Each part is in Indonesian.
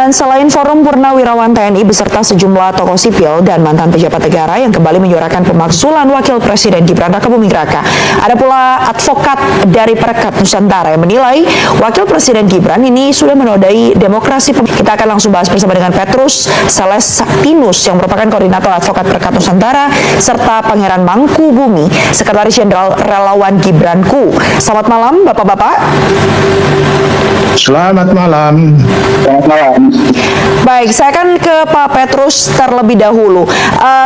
Dan selain Forum Purnawirawan TNI beserta sejumlah tokoh sipil dan mantan pejabat negara yang kembali menyuarakan pemakzulan Wakil Presiden Gibran Rakabuming Raka, ada pula advokat dari Perekat Nusantara yang menilai Wakil Presiden Gibran ini sudah menodai demokrasi. Kita akan langsung bahas bersama dengan Petrus Celestinus yang merupakan koordinator advokat Perekat Nusantara serta Pangeran Mangkubumi, Sekretaris Jenderal Relawan Gibranku. Selamat malam Bapak-bapak. Selamat malam. Selamat malam. Baik, saya akan ke Pak Petrus terlebih dahulu.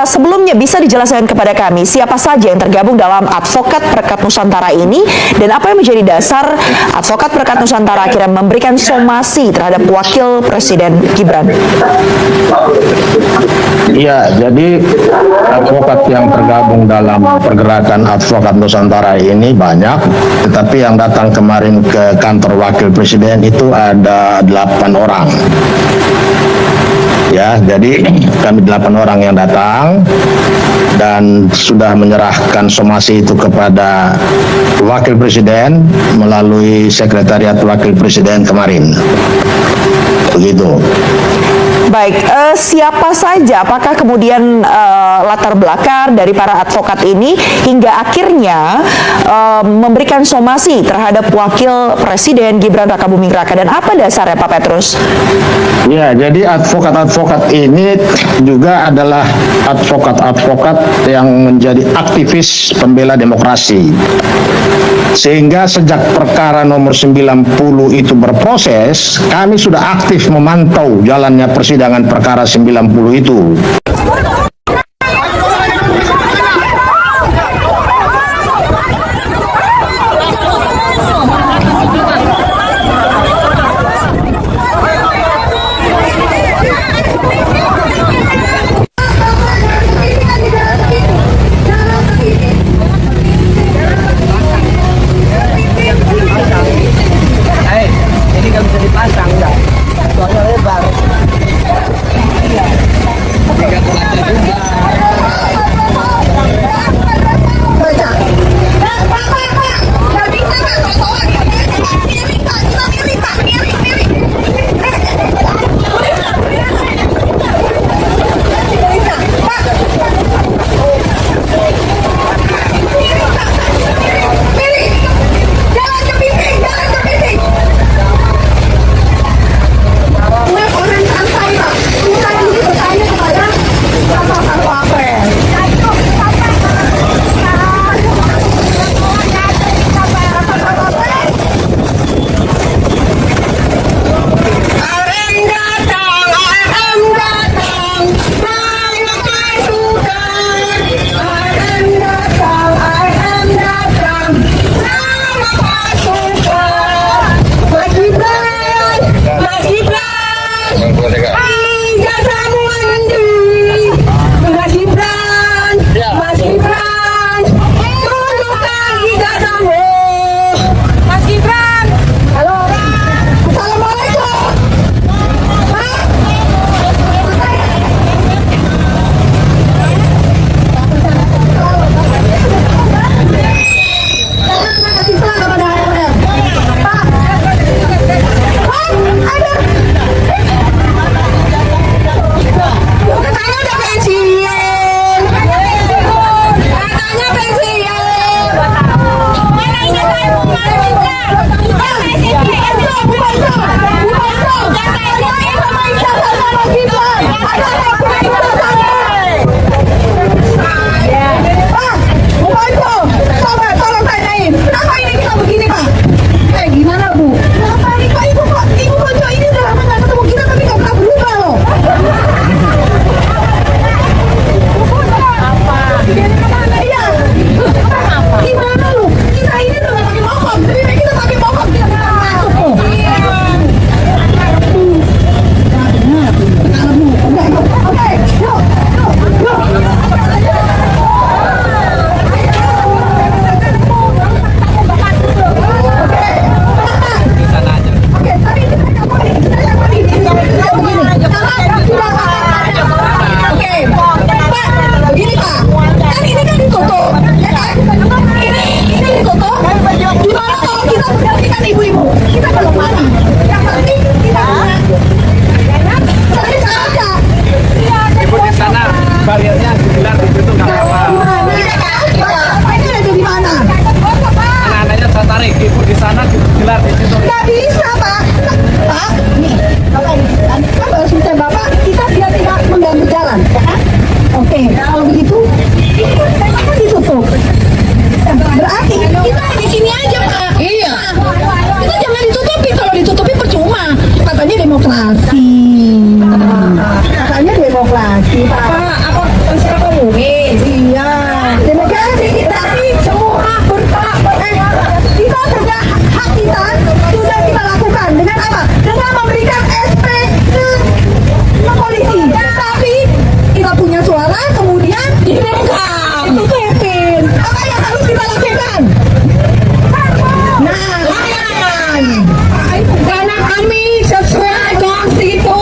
Sebelumnya bisa dijelaskan kepada kami siapa saja yang tergabung dalam Advokat Perekat Nusantara ini dan apa yang menjadi dasar Advokat Perekat Nusantara akhirnya memberikan somasi terhadap Wakil Presiden Gibran? Ya, jadi advokat yang tergabung dalam pergerakan Advokat Nusantara ini banyak, tetapi yang datang kemarin ke kantor Wakil Presiden itu ada 8 orang. Ya, jadi kami 8 orang yang datang dan sudah menyerahkan somasi itu kepada Wakil Presiden melalui Sekretariat Wakil Presiden kemarin. Begitu. Baik, siapa saja, apakah kemudian latar belakang dari para advokat ini hingga akhirnya memberikan somasi terhadap Wakil Presiden Gibran Rakabuming Raka, dan apa dasarnya Pak Petrus? Ya, jadi advokat-advokat ini juga adalah advokat-advokat yang menjadi aktivis pembela demokrasi. Sehingga sejak perkara nomor 90 itu berproses, kami sudah aktif memantau jalannya persidangan perkara 90 itu. katanya demokrasi. Katanya demokrasi, Pak. Apa siapa komunis? Iya. Demokrasi tapi semua kita sudah hak kita sudah kita lakukan dengan apa? Dengan memberikan SP ke polisi. Tapi kita punya suara kemudian dibongkar. Itu Kevin. Apa yang harus kita lakukan? Nah, layan. Karena kami sesuai konstitusi.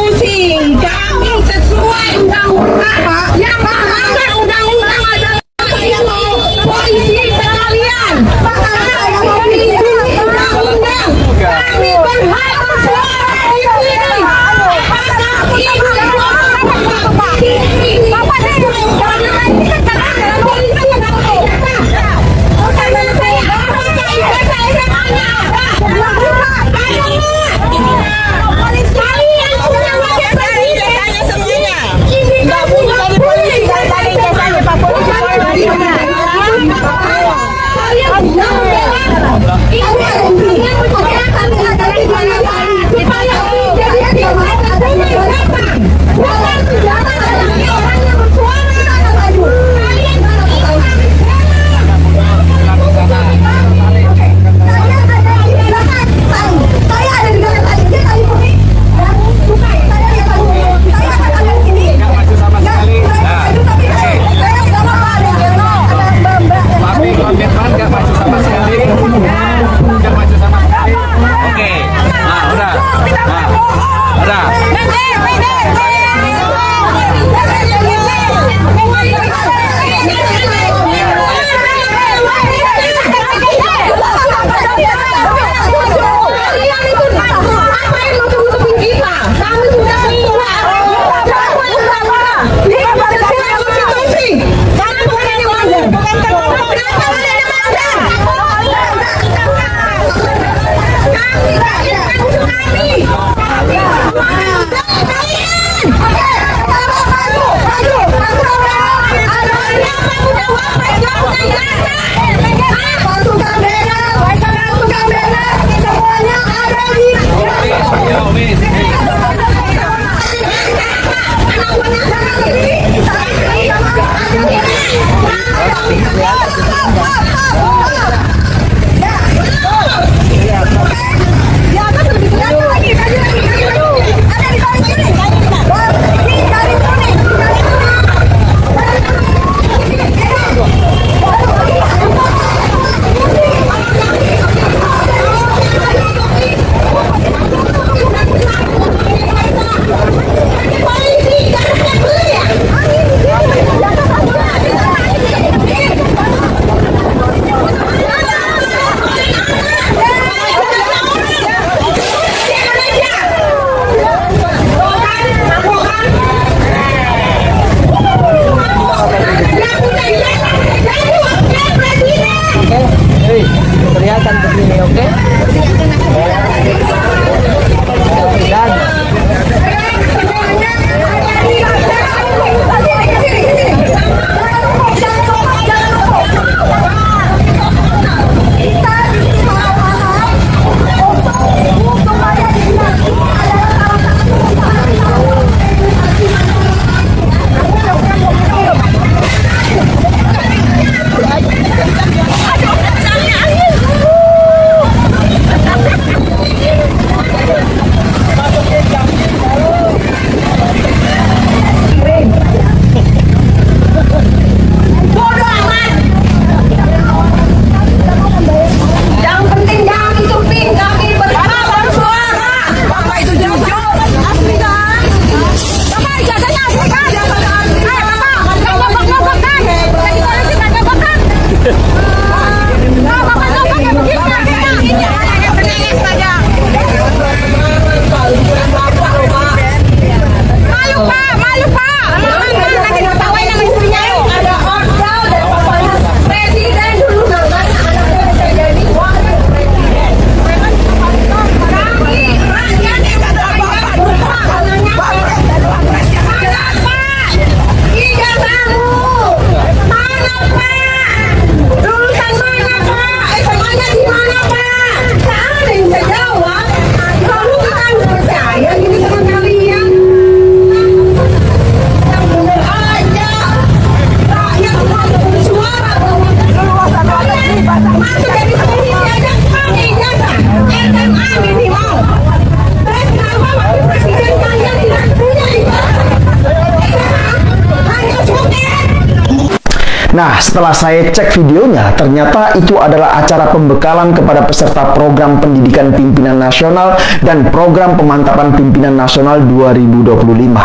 Nah, setelah saya cek videonya, ternyata itu adalah acara pembekalan kepada peserta program pendidikan pimpinan nasional dan program pemantapan pimpinan nasional 2025.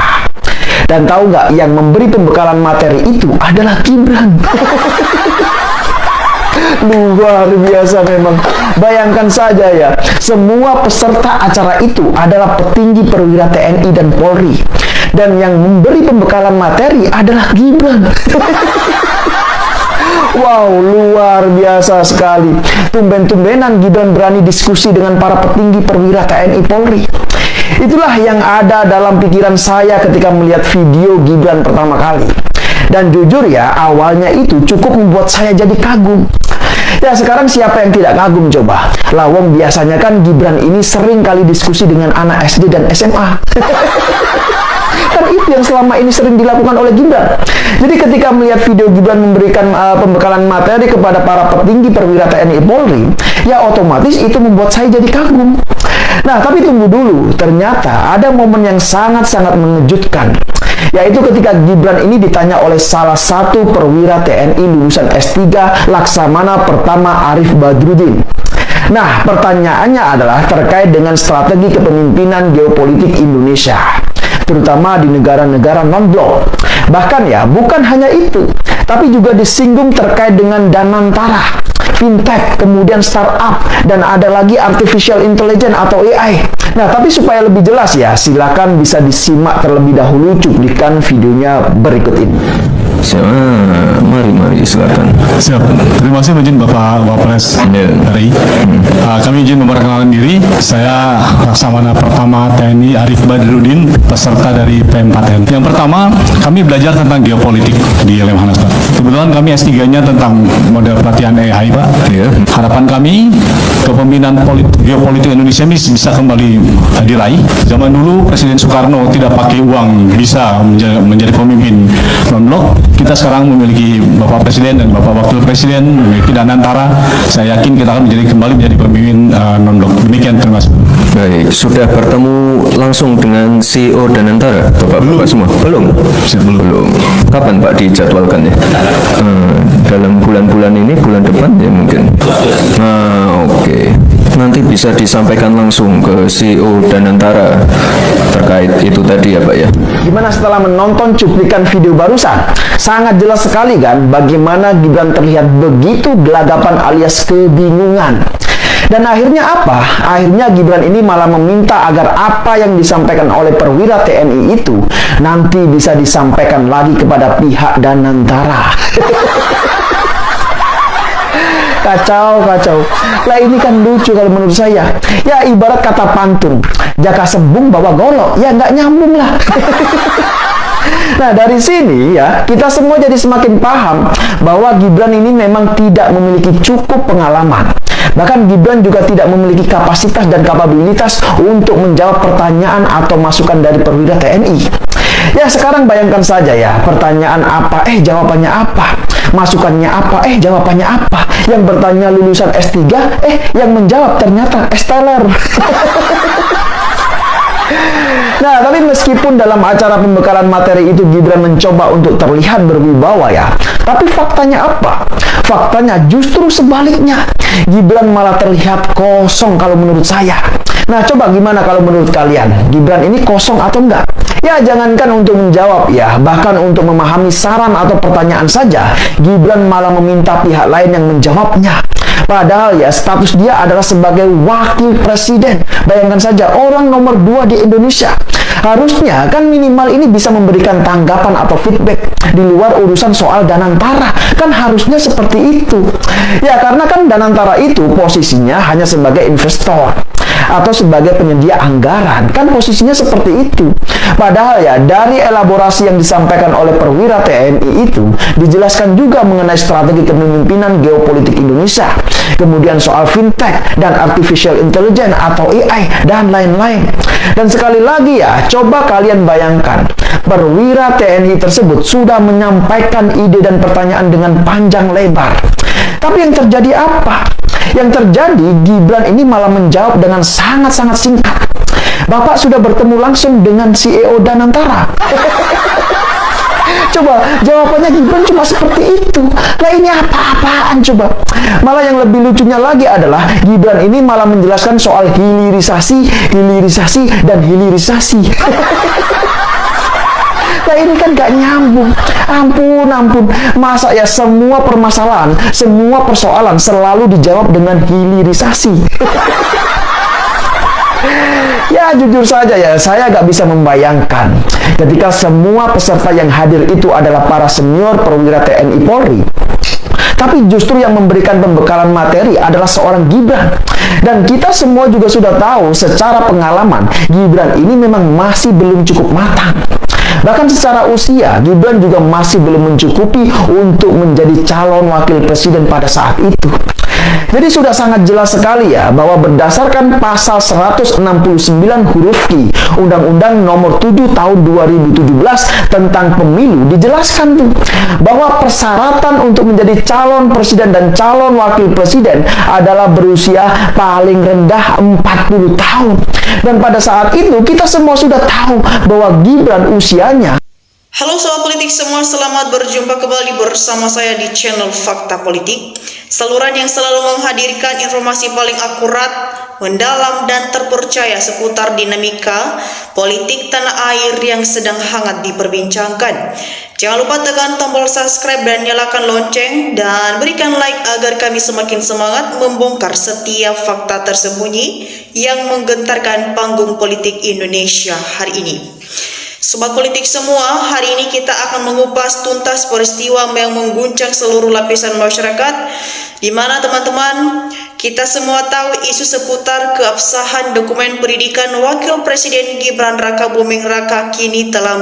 Dan tahu nggak, yang memberi pembekalan materi itu adalah Gibran. Luar biasa memang. Bayangkan saja ya, semua peserta acara itu adalah petinggi perwira TNI dan Polri. Dan yang memberi pembekalan materi adalah Gibran. Wow, luar biasa sekali. Tumben-tumbenan Gibran berani diskusi dengan para petinggi perwira TNI Polri. Itulah yang ada dalam pikiran saya ketika melihat video Gibran pertama kali. Dan jujur ya, awalnya itu cukup membuat saya jadi kagum. Ya, sekarang siapa yang tidak kagum coba? Lawong biasanya kan Gibran ini sering kali diskusi dengan anak SD dan SMA. Kan itu yang selama ini sering dilakukan oleh Gibran. Jadi ketika melihat video Gibran memberikan pembekalan materi kepada para petinggi perwira TNI Polri, ya otomatis itu membuat saya jadi kagum. Nah, tapi tunggu dulu, ternyata ada momen yang sangat-sangat mengejutkan, yaitu ketika Gibran ini ditanya oleh salah satu perwira TNI lulusan S3 Laksamana Pertama Arif Badruddin. Nah, pertanyaannya adalah terkait dengan strategi kepemimpinan geopolitik Indonesia, terutama di negara-negara non-blok. Bahkan ya, bukan hanya itu, tapi juga disinggung terkait dengan Danantara, fintech, kemudian startup, dan ada lagi artificial intelligence atau AI. Nah, tapi supaya lebih jelas ya, silakan bisa disimak terlebih dahulu cuplikan videonya berikut ini. Mari silakan. Siap. Terima kasih izin Bapak Wapres RI. Kami izin memperkenalkan diri. Saya Laksamana Pertama TNI Arif Badruddin, peserta dari PM4N. Yang pertama, kami belajar tentang geopolitik di Lemhanas, Pak. Kebetulan kami S3-nya tentang model pelatihan AI, Pak. Harapan kami, kepemimpinan geopolitik Indonesia ini bisa kembali diraih. Zaman dulu Presiden Soekarno tidak pakai uang bisa menjadi pemimpin non-blok. Kita sekarang memiliki Bapak Presiden dan Bapak Wakil Presiden, memiliki Danantara. Saya yakin kita akan kembali menjadi pemimpin non-blok. Demikian, terima kasih. Baik, sudah bertemu langsung dengan CEO Danantara, Bapak-Bapak semua? Belum? Belum. Kapan Pak dijadwalkan ya? Dalam bulan-bulan ini, bulan depan ya mungkin? Oke. Nanti bisa disampaikan langsung ke CEO Danantara terkait itu tadi ya Pak ya? Gimana setelah menonton cuplikan video barusan? Sangat jelas sekali kan bagaimana Gibran terlihat begitu gelagapan alias kebingungan. Dan akhirnya apa? Akhirnya Gibran ini malah meminta agar apa yang disampaikan oleh perwira TNI itu nanti bisa disampaikan lagi kepada pihak Danantara. Kacau. Lah ini kan lucu kalau menurut saya. Ya ibarat kata pantun, jaka sembung bawa golok, ya nggak nyambung lah. Nah, dari sini ya, kita semua jadi semakin paham bahwa Gibran ini memang tidak memiliki cukup pengalaman. Bahkan Gibran juga tidak memiliki kapasitas dan kapabilitas untuk menjawab pertanyaan atau masukan dari perwira TNI. Ya, sekarang bayangkan saja ya, pertanyaan apa, jawabannya apa. Masukannya apa, jawabannya apa. Yang bertanya lulusan S3, yang menjawab ternyata S-teller. Nah, tapi meskipun dalam acara pembekalan materi itu Gibran mencoba untuk terlihat berwibawa ya, tapi faktanya apa? Faktanya justru sebaliknya. Gibran malah terlihat kosong kalau menurut saya. Nah, coba gimana kalau menurut kalian? Gibran ini kosong atau enggak? Ya, jangankan untuk menjawab ya, bahkan untuk memahami saran atau pertanyaan saja, Gibran malah meminta pihak lain yang menjawabnya. Padahal ya, status dia adalah sebagai wakil presiden. Bayangkan saja, orang nomor 2 di Indonesia. Harusnya kan minimal ini bisa memberikan tanggapan atau feedback di luar urusan soal Danantara. Kan harusnya seperti itu. Ya, karena kan Danantara itu posisinya hanya sebagai investor atau sebagai penyedia anggaran. Kan posisinya seperti itu. Padahal ya, dari elaborasi yang disampaikan oleh perwira TNI itu dijelaskan juga mengenai strategi kepemimpinan geopolitik Indonesia, kemudian soal fintech dan artificial intelligence atau AI dan lain-lain. Dan sekali lagi ya, coba kalian bayangkan, perwira TNI tersebut sudah menyampaikan ide dan pertanyaan dengan panjang lebar. Tapi yang terjadi apa? Yang terjadi, Gibran ini malah menjawab dengan sangat-sangat singkat. Bapak sudah bertemu langsung dengan CEO Danantara. Coba jawabannya Gibran cuma seperti itu. Lah ini apa-apaan coba? Malah yang lebih lucunya lagi adalah Gibran ini malah menjelaskan soal hilirisasi, dan hilirisasi. Nah ini kan gak nyambung. Ampun. Masa ya semua permasalahan, semua persoalan selalu dijawab dengan hilirisasi? Ya jujur saja ya, saya gak bisa membayangkan ketika semua peserta yang hadir itu adalah para senior perwira TNI Polri, tapi justru yang memberikan pembekalan materi adalah seorang Gibran. Dan kita semua juga sudah tahu secara pengalaman Gibran ini memang masih belum cukup matang. Bahkan secara usia, Gibran juga masih belum mencukupi untuk menjadi calon wakil presiden pada saat itu. Jadi sudah sangat jelas sekali ya bahwa berdasarkan pasal 169 huruf Q Undang-Undang Nomor 7 Tahun 2017 tentang pemilu dijelaskan tuh bahwa persyaratan untuk menjadi calon presiden dan calon wakil presiden adalah berusia paling rendah 40 tahun. Dan pada saat itu kita semua sudah tahu bahwa Gibran usianya. Halo sobat politik semua, selamat berjumpa kembali bersama saya di channel Fakta Politik, saluran yang selalu menghadirkan informasi paling akurat, mendalam dan terpercaya seputar dinamika politik tanah air yang sedang hangat diperbincangkan. Jangan lupa tekan tombol subscribe dan nyalakan lonceng dan berikan like agar kami semakin semangat membongkar setiap fakta tersembunyi yang menggentarkan panggung politik Indonesia hari ini. Sobat politik semua, hari ini kita akan mengupas tuntas peristiwa yang mengguncang seluruh lapisan masyarakat, di mana teman-teman, kita semua tahu isu seputar keabsahan dokumen pendidikan Wakil Presiden Gibran Raka Buming Raka kini telah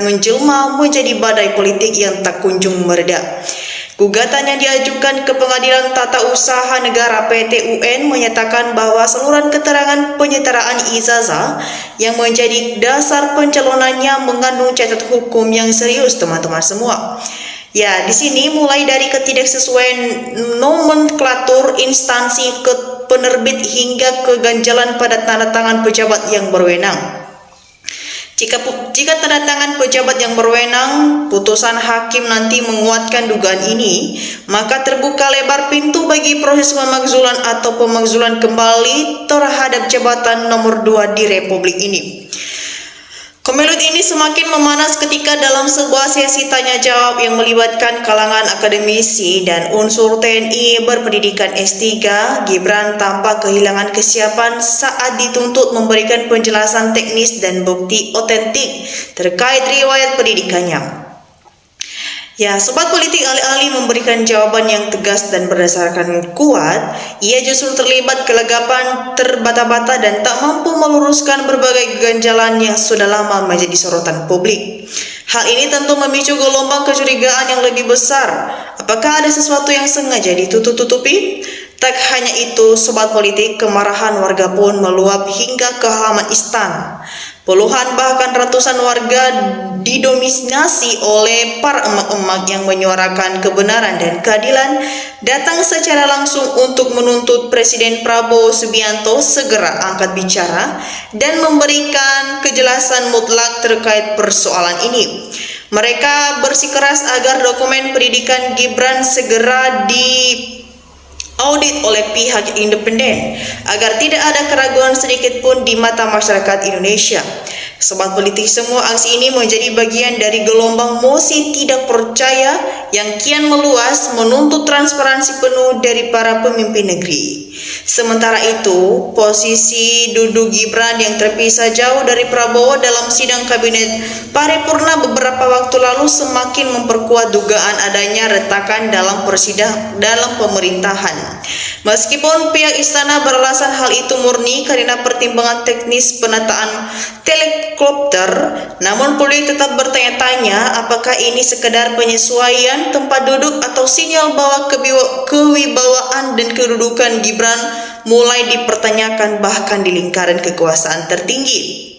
menjelma menjadi badai politik yang tak kunjung mereda. Gugatan yang diajukan ke Pengadilan Tata Usaha Negara PT UN menyatakan bahwa seluruh keterangan penyetaraan ijazah yang menjadi dasar pencalonannya mengandung cacat hukum yang serius, teman-teman semua. Ya, di sini mulai dari ketidaksesuaian nomenklatur instansi penerbit hingga keganjalan pada tanda tangan pejabat yang berwenang. Jika tanda tangan pejabat yang berwenang, putusan hakim nanti menguatkan dugaan ini, maka terbuka lebar pintu bagi proses pemakzulan atau pemakzulan kembali terhadap jabatan nomor 2 di Republik ini. Kemelut ini semakin memanas ketika dalam sebuah sesi tanya jawab yang melibatkan kalangan akademisi dan unsur TNI berpendidikan S3, Gibran tampak kehilangan kesiapan saat dituntut memberikan penjelasan teknis dan bukti otentik terkait riwayat pendidikannya. Ya, sobat politik, alih-alih memberikan jawaban yang tegas dan berdasarkan kuat, ia justru terlibat kelagapan, terbata-bata dan tak mampu meluruskan berbagai keganjalan yang sudah lama menjadi sorotan publik. Hal ini tentu memicu gelombang kecurigaan yang lebih besar. Apakah ada sesuatu yang sengaja ditutup-tutupi? Tak hanya itu, sobat politik, kemarahan warga pun meluap hingga ke halaman istana. Puluhan bahkan ratusan warga didominasi oleh para emak-emak yang menyuarakan kebenaran dan keadilan datang secara langsung untuk menuntut Presiden Prabowo Subianto segera angkat bicara dan memberikan kejelasan mutlak terkait persoalan ini. Mereka bersikeras agar dokumen pendidikan Gibran segera audit oleh pihak independen agar tidak ada keraguan sedikit pun di mata masyarakat Indonesia. Sobat politik semua, aksi ini menjadi bagian dari gelombang mosi tidak percaya yang kian meluas menuntut transparansi penuh dari para pemimpin negeri. Sementara itu, posisi duduk Gibran yang terpisah jauh dari Prabowo dalam sidang kabinet paripurna beberapa waktu lalu semakin memperkuat dugaan adanya retakan dalam pemerintahan. Meskipun pihak istana beralasan hal itu murni karena pertimbangan teknis penataan helikopter, namun publik tetap bertanya-tanya apakah ini sekedar penyesuaian tempat duduk atau sinyal bahwa kewibawaan dan kedudukan Gibran mulai dipertanyakan bahkan di lingkaran kekuasaan tertinggi.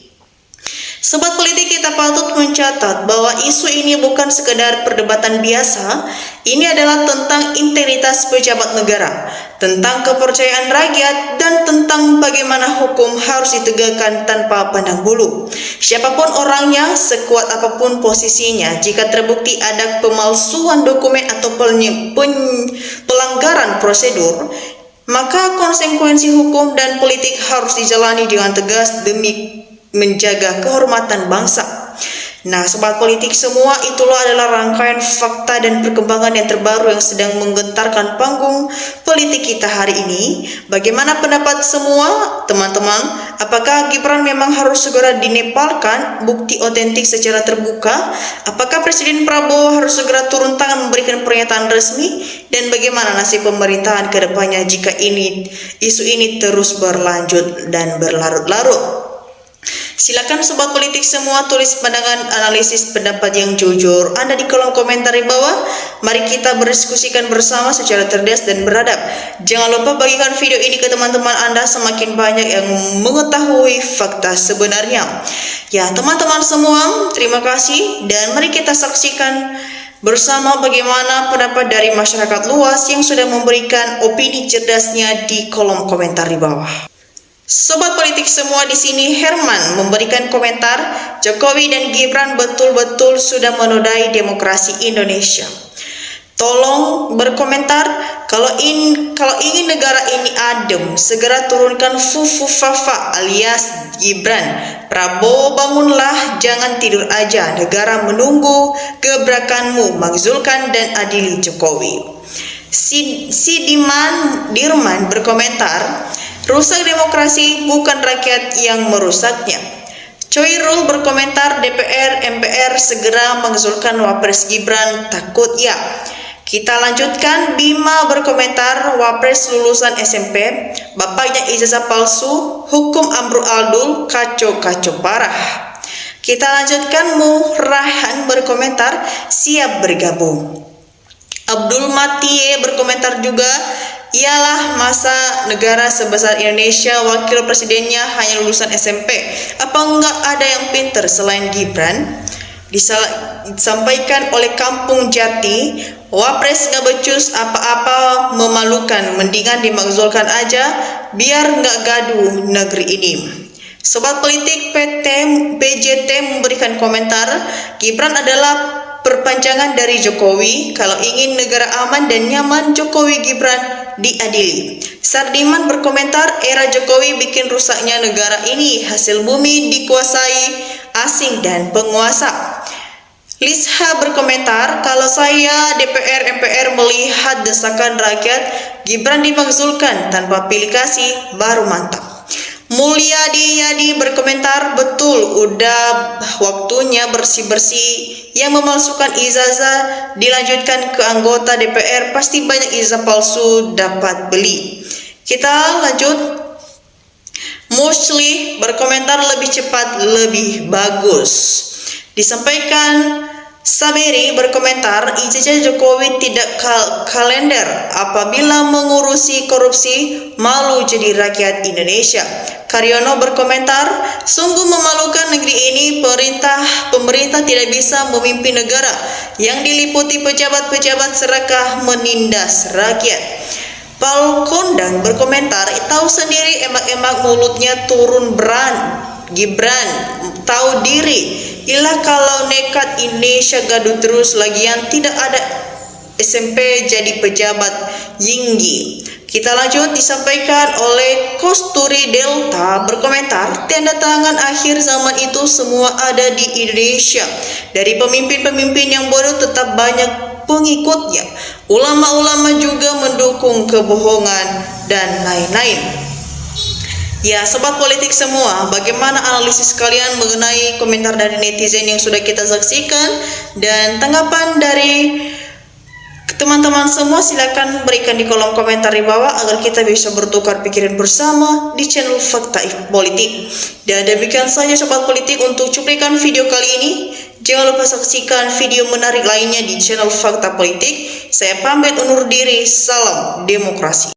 Sobat politik, kita patut mencatat bahwa isu ini bukan sekedar perdebatan biasa. Ini adalah tentang integritas pejabat negara, tentang kepercayaan rakyat, dan tentang bagaimana hukum harus ditegakkan tanpa pandang bulu. Siapapun orangnya, sekuat apapun posisinya, jika terbukti ada pemalsuan dokumen atau pelanggaran prosedur, maka konsekuensi hukum dan politik harus dijalani dengan tegas demi menjaga kehormatan bangsa. Nah, sobat politik semua, itulah adalah rangkaian fakta dan perkembangan yang terbaru yang sedang menggentarkan panggung politik kita hari ini. Bagaimana pendapat semua teman-teman? Apakah Gibran memang harus segera dinepalkan bukti otentik secara terbuka? Apakah Presiden Prabowo harus segera turun tangan memberikan pernyataan resmi? Dan bagaimana nasib pemerintahan ke depannya jika isu ini terus berlanjut dan berlarut-larut? Silakan sobat politik semua tulis pandangan, analisis, pendapat yang jujur Anda di kolom komentar di bawah. Mari kita berdiskusikan bersama secara cerdas dan beradab. Jangan lupa bagikan video ini ke teman-teman Anda, semakin banyak yang mengetahui fakta sebenarnya. Ya teman-teman semua, terima kasih dan mari kita saksikan bersama bagaimana pendapat dari masyarakat luas yang sudah memberikan opini cerdasnya di kolom komentar di bawah. Sobat politik semua, di sini Herman memberikan komentar, Jokowi dan Gibran betul-betul sudah menodai demokrasi Indonesia. Tolong berkomentar, kalau ingin negara ini adem, segera turunkan Fufu Fafa alias Gibran. Prabowo, bangunlah, jangan tidur aja, negara menunggu gebrakanmu, Zulkan dan adili Jokowi. Dirman berkomentar, rusak demokrasi, bukan rakyat yang merusaknya. Coirul berkomentar, DPR, MPR segera mengusulkan Wapres Gibran, takut ya. Kita lanjutkan, Bima berkomentar, Wapres lulusan SMP, bapaknya ijazah palsu, hukum amrul adul, kacau-kacau parah. Kita lanjutkan, Murahan berkomentar, siap bergabung. Abdul Matie berkomentar juga, ialah masa negara sebesar Indonesia wakil presidennya hanya lulusan SMP. Apa enggak ada yang pinter selain Gibran? Disampaikan oleh Kampung Jati, Wapres nggak becus apa-apa, memalukan, mendingan dimakzulkan aja biar nggak gaduh negeri ini. Sobat politik PJT memberikan komentar, Gibran adalah perpanjangan dari Jokowi. Kalau ingin negara aman dan nyaman, Jokowi Gibran diadili. Sardiman berkomentar, era Jokowi bikin rusaknya negara ini, hasil bumi dikuasai asing dan penguasa. Lisha berkomentar, kalau saya DPR MPR melihat desakan rakyat, Gibran dimakzulkan tanpa pilih kasih baru mantap. Mulyadi Yadi berkomentar, betul udah waktunya bersih-bersih. Yang memalsukan ijazah dilanjutkan ke anggota DPR, pasti banyak ijazah palsu dapat beli. Kita lanjut. Musli berkomentar, lebih cepat lebih bagus. Disampaikan Saberi berkomentar, ijazah Jokowi tidak kalender, apabila mengurusi korupsi malu jadi rakyat Indonesia. Karyono berkomentar, sungguh memalukan negeri ini, pemerintah tidak bisa memimpin negara yang diliputi pejabat-pejabat serakah menindas rakyat. Paul Kondang berkomentar, tahu sendiri emak-emak mulutnya turun Gibran tahu diri. Ilah kalau nekat Indonesia gaduh terus, lagian tidak ada SMP jadi pejabat Yinggi. Kita lanjut, disampaikan oleh Kosturi Delta berkomentar, tanda tangan akhir zaman itu semua ada di Indonesia. Dari pemimpin-pemimpin yang bodoh tetap banyak pengikutnya. Ulama-ulama juga mendukung kebohongan dan lain-lain. Ya, sobat politik semua, bagaimana analisis kalian mengenai komentar dari netizen yang sudah kita saksikan dan tanggapan dari teman-teman semua? Silakan berikan di kolom komentar di bawah agar kita bisa bertukar pikiran bersama di channel Fakta Politik. Dan demikian saja sobat politik untuk cuplikan video kali ini. Jangan lupa saksikan video menarik lainnya di channel Fakta Politik. Saya pamit undur diri, salam demokrasi.